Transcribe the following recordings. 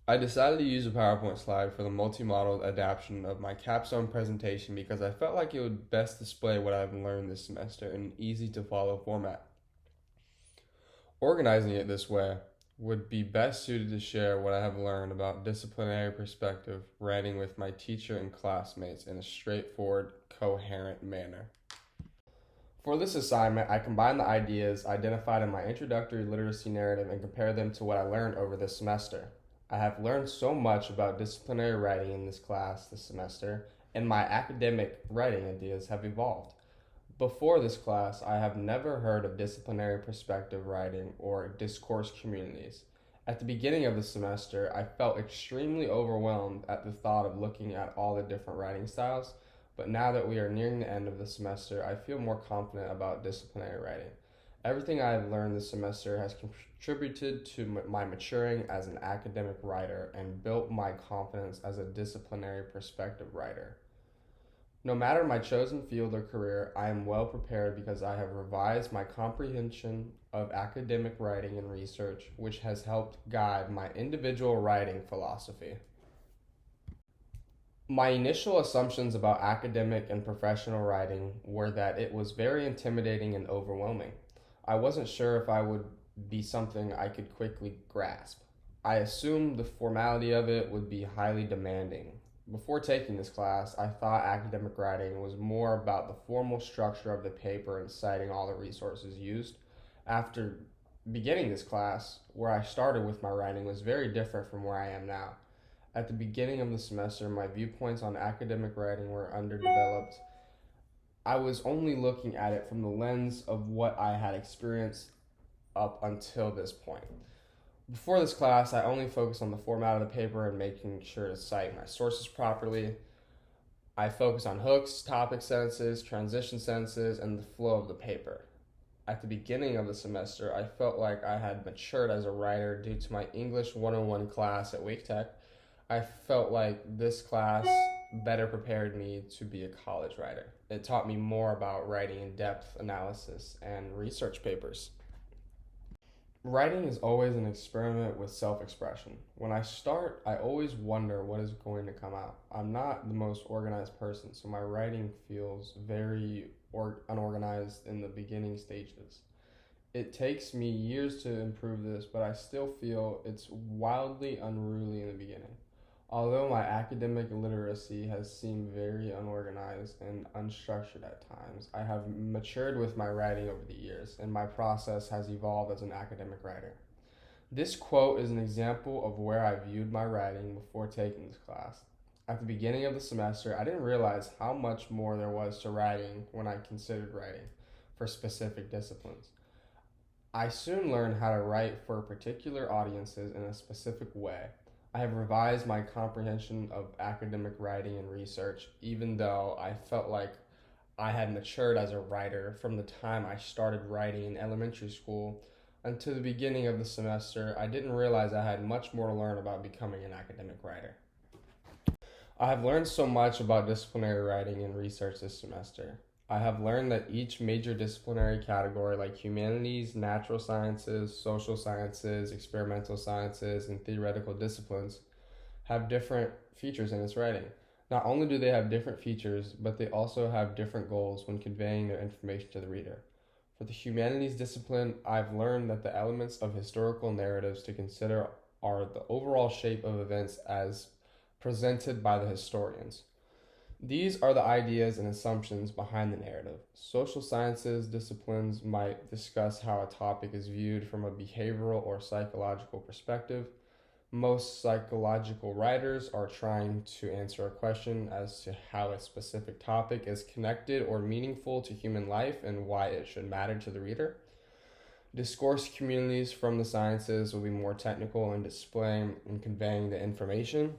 I decided to use a PowerPoint slide for the multimodal adaptation of my capstone presentation because I felt like it would best display what I've learned this semester in an easy to follow format. Organizing it this way would be best suited to share what I have learned about disciplinary perspective, writing with my teacher and classmates in a straightforward, coherent manner. For this assignment, I combined the ideas identified in my introductory literacy narrative and compared them to what I learned over this semester. I have learned so much about disciplinary writing in this class this semester, and my academic writing ideas have evolved. Before this class, I have never heard of disciplinary perspective writing or discourse communities. At the beginning of the semester, I felt extremely overwhelmed at the thought of looking at all the different writing styles, but now that we are nearing the end of the semester, I feel more confident about disciplinary writing. Everything I have learned this semester has contributed to my maturing as an academic writer and built my confidence as a disciplinary perspective writer. No matter my chosen field or career, I am well prepared because I have revised my comprehension of academic writing and research, which has helped guide my individual writing philosophy. My initial assumptions about academic and professional writing were that it was very intimidating and overwhelming. I wasn't sure if I would be something I could quickly grasp. I assumed the formality of it would be highly demanding. Before taking this class, I thought academic writing was more about the formal structure of the paper and citing all the resources used. After beginning this class, where I started with my writing was very different from where I am now. At the beginning of the semester, my viewpoints on academic writing were underdeveloped. I was only looking at it from the lens of what I had experienced up until this point. Before this class, I only focused on the format of the paper and making sure to cite my sources properly. I focused on hooks, topic sentences, transition sentences, and the flow of the paper. At the beginning of the semester, I felt like I had matured as a writer due to my English 101 class at Wake Tech. I felt like this class better prepared me to be a college writer. It taught me more about writing in depth analysis and research papers. Writing is always an experiment with self expression. When I start, I always wonder what is going to come out. I'm not the most organized person, so my writing feels very unorganized in the beginning stages. It takes me years to improve this, but I still feel it's wildly unruly in the beginning. Although my academic literacy has seemed very unorganized and unstructured at times, I have matured with my writing over the years, and my process has evolved as an academic writer. This quote is an example of where I viewed my writing before taking this class. At the beginning of the semester, I didn't realize how much more there was to writing when I considered writing for specific disciplines. I soon learned how to write for particular audiences in a specific way. I have revised my comprehension of academic writing and research, even though I felt like I had matured as a writer from the time I started writing in elementary school until the beginning of the semester. I didn't realize I had much more to learn about becoming an academic writer. I have learned so much about disciplinary writing and research this semester. I have learned that each major disciplinary category, like humanities, natural sciences, social sciences, experimental sciences, and theoretical disciplines, have different features in its writing. Not only do they have different features, but they also have different goals when conveying their information to the reader. For the humanities discipline, I've learned that the elements of historical narratives to consider are the overall shape of events as presented by the historians. These are the ideas and assumptions behind the narrative. Social sciences disciplines might discuss how a topic is viewed from a behavioral or psychological perspective. Most psychological writers are trying to answer a question as to how a specific topic is connected or meaningful to human life and why it should matter to the reader. Discourse communities from the sciences will be more technical in displaying and conveying the information.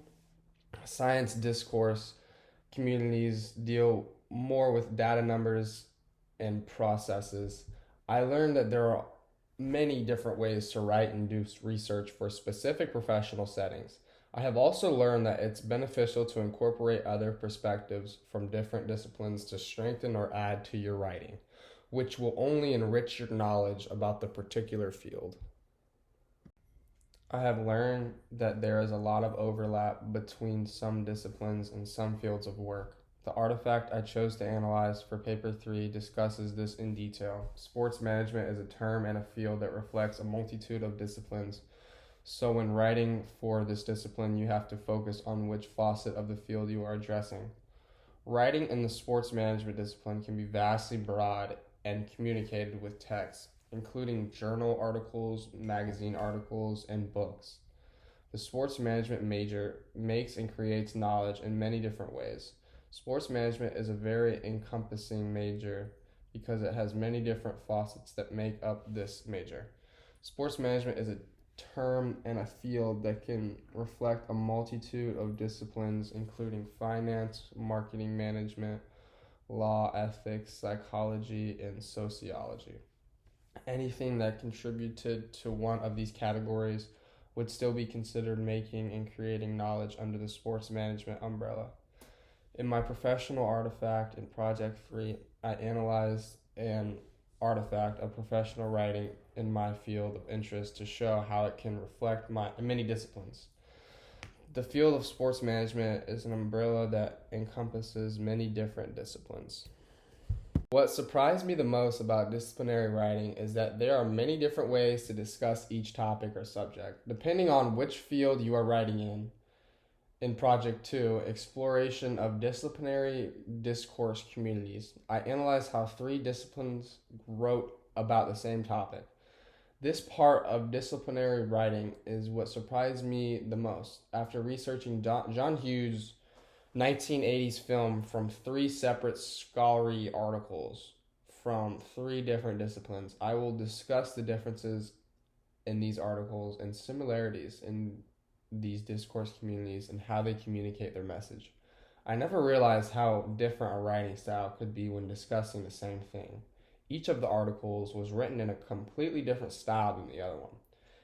Science discourse communities deal more with data numbers and processes. I learned that there are many different ways to write and do research for specific professional settings. I have also learned that it's beneficial to incorporate other perspectives from different disciplines to strengthen or add to your writing, which will only enrich your knowledge about the particular field. I have learned that there is a lot of overlap between some disciplines and some fields of work. The artifact I chose to analyze for paper 3 discusses this in detail. Sports management is a term and a field that reflects a multitude of disciplines. So, when writing for this discipline, you have to focus on which facet of the field you are addressing. Writing in the sports management discipline can be vastly broad and communicated with text, including journal articles, magazine articles, and books. The sports management major makes and creates knowledge in many different ways. Sports management is a very encompassing major because it has many different facets that make up this major. Sports management is a term and a field that can reflect a multitude of disciplines, including finance, marketing management, law, ethics, psychology, and sociology. Anything that contributed to one of these categories would still be considered making and creating knowledge under the sports management umbrella. In my professional artifact in Project 3, I analyzed an artifact of professional writing in my field of interest to show how it can reflect my many disciplines. The field of sports management is an umbrella that encompasses many different disciplines. What surprised me the most about disciplinary writing is that there are many different ways to discuss each topic or subject, depending on which field you are writing in. In Project 2, Exploration of Disciplinary Discourse Communities, I analyzed how 3 disciplines wrote about the same topic. This part of disciplinary writing is what surprised me the most. After researching John Hughes' 1980s film from 3 separate scholarly articles from 3 different disciplines, I will discuss the differences in these articles and similarities in these discourse communities and how they communicate their message. I never realized how different a writing style could be when discussing the same thing. Each of the articles was written in a completely different style than the other one.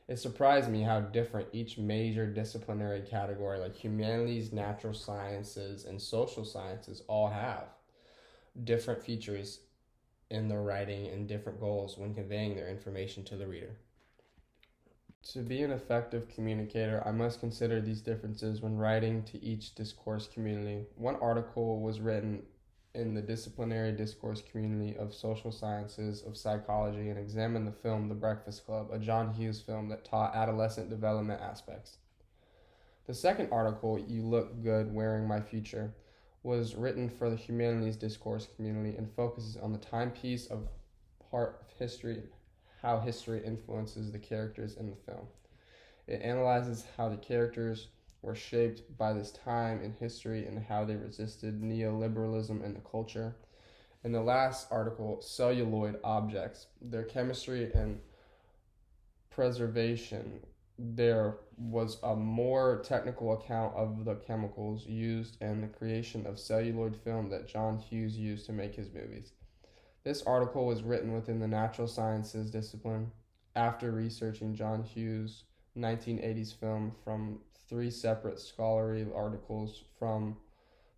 It surprised me how different each major disciplinary category, like humanities, natural sciences, and social sciences, all have different features in their writing and different goals when conveying their information to the reader. To be an effective communicator, I must consider these differences when writing to each discourse community. One article was written in the disciplinary discourse community of social sciences, of psychology, and examined the film The Breakfast Club, a John Hughes film that taught adolescent development aspects. The second article, You Look Good Wearing My Future, was written for the humanities discourse community and focuses on the timepiece of part of history, how history influences the characters in the film. It analyzes how the characters were shaped by this time in history and how they resisted neoliberalism in the culture. In the last article, Celluloid Objects, Their Chemistry and Preservation, there was a more technical account of the chemicals used in the creation of celluloid film that John Hughes used to make his movies. This article was written within the natural sciences discipline after researching John Hughes' 1980s film from 3 separate scholarly articles from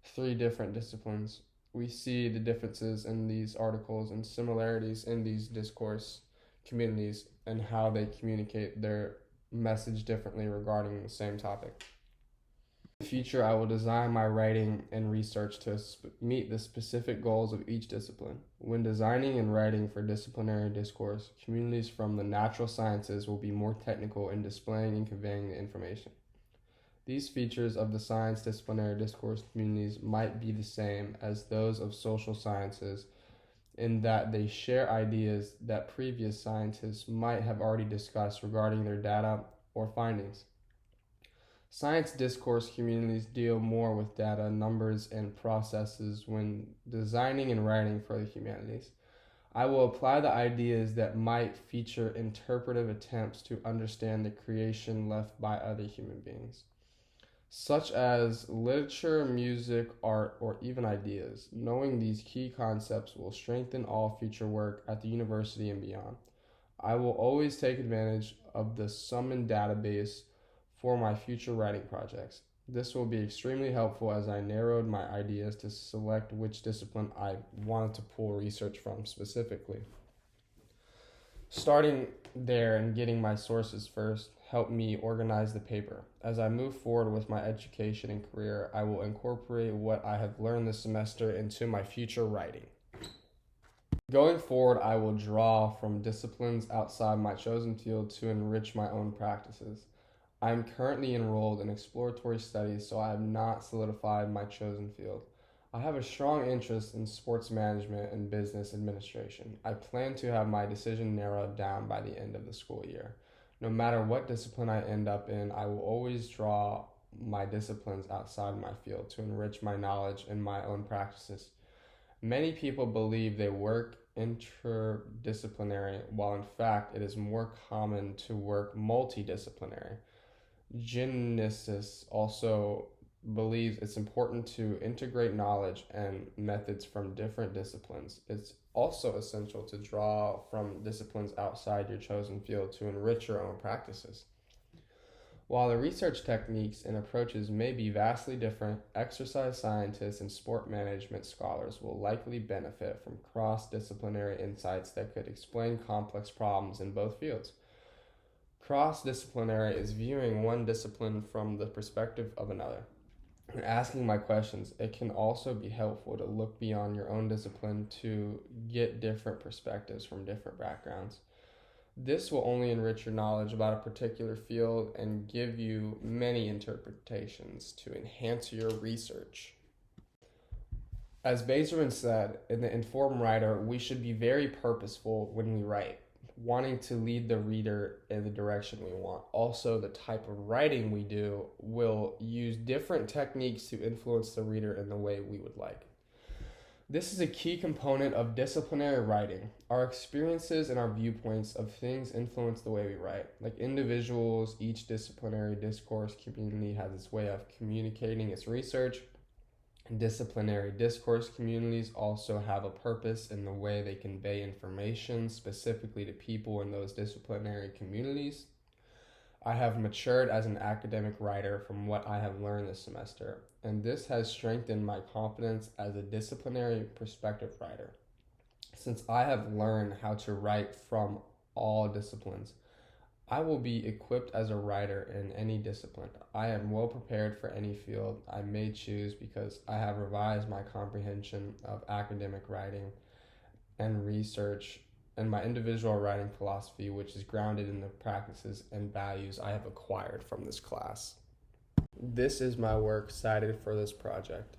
3 different disciplines. We see the differences in these articles and similarities in these discourse communities and how they communicate their message differently regarding the same topic. In the future, I will design my writing and research to meet the specific goals of each discipline. When designing and writing for disciplinary discourse, communities from the natural sciences will be more technical in displaying and conveying the information. These features of the science disciplinary discourse communities might be the same as those of social sciences in that they share ideas that previous scientists might have already discussed regarding their data or findings. Science discourse communities deal more with data, numbers, and processes when designing and writing for the humanities. I will apply the ideas that might feature interpretive attempts to understand the creation left by other human beings, such as literature, music, art, or even ideas. Knowing these key concepts will strengthen all future work at the university and beyond. I will always take advantage of the summoned database for my future writing projects. This will be extremely helpful as I narrowed my ideas to select which discipline I wanted to pull research from specifically. Starting there and getting my sources first help me organize the paper. As I move forward with my education and career, I will incorporate what I have learned this semester into my future writing. Going forward, I will draw from disciplines outside my chosen field to enrich my own practices. I am currently enrolled in exploratory studies, so I have not solidified my chosen field. I have a strong interest in sports management and business administration. I plan to have my decision narrowed down by the end of the school year. No matter what discipline I end up in, I will always draw my disciplines outside my field to enrich my knowledge and my own practices. Many people believe they work interdisciplinary, while in fact it is more common to work multidisciplinary. Genesis also believes it's important to integrate knowledge and methods from different disciplines. It's also essential to draw from disciplines outside your chosen field to enrich your own practices. While the research techniques and approaches may be vastly different, exercise scientists and sport management scholars will likely benefit from cross-disciplinary insights that could explain complex problems in both fields. Cross-disciplinary is viewing one discipline from the perspective of another and asking my questions. It can also be helpful to look beyond your own discipline to get different perspectives from different backgrounds. This will only enrich your knowledge about a particular field and give you many interpretations to enhance your research. As Bezerman said, in The Informed Writer, we should be very purposeful when we write, wanting to lead the reader in the direction we want. Also, the type of writing we do will use different techniques to influence the reader in the way we would like. This is a key component of disciplinary writing. Our experiences and our viewpoints of things influence the way we write. Like individuals, each disciplinary discourse community has its way of communicating its research. Disciplinary discourse communities also have a purpose in the way they convey information specifically to people in those disciplinary communities. I have matured as an academic writer from what I have learned this semester, and this has strengthened my confidence as a disciplinary perspective writer. Since I have learned how to write from all disciplines, I will be equipped as a writer in any discipline. I am well prepared for any field I may choose because I have revised my comprehension of academic writing and research and my individual writing philosophy, which is grounded in the practices and values I have acquired from this class. This is my work cited for this project.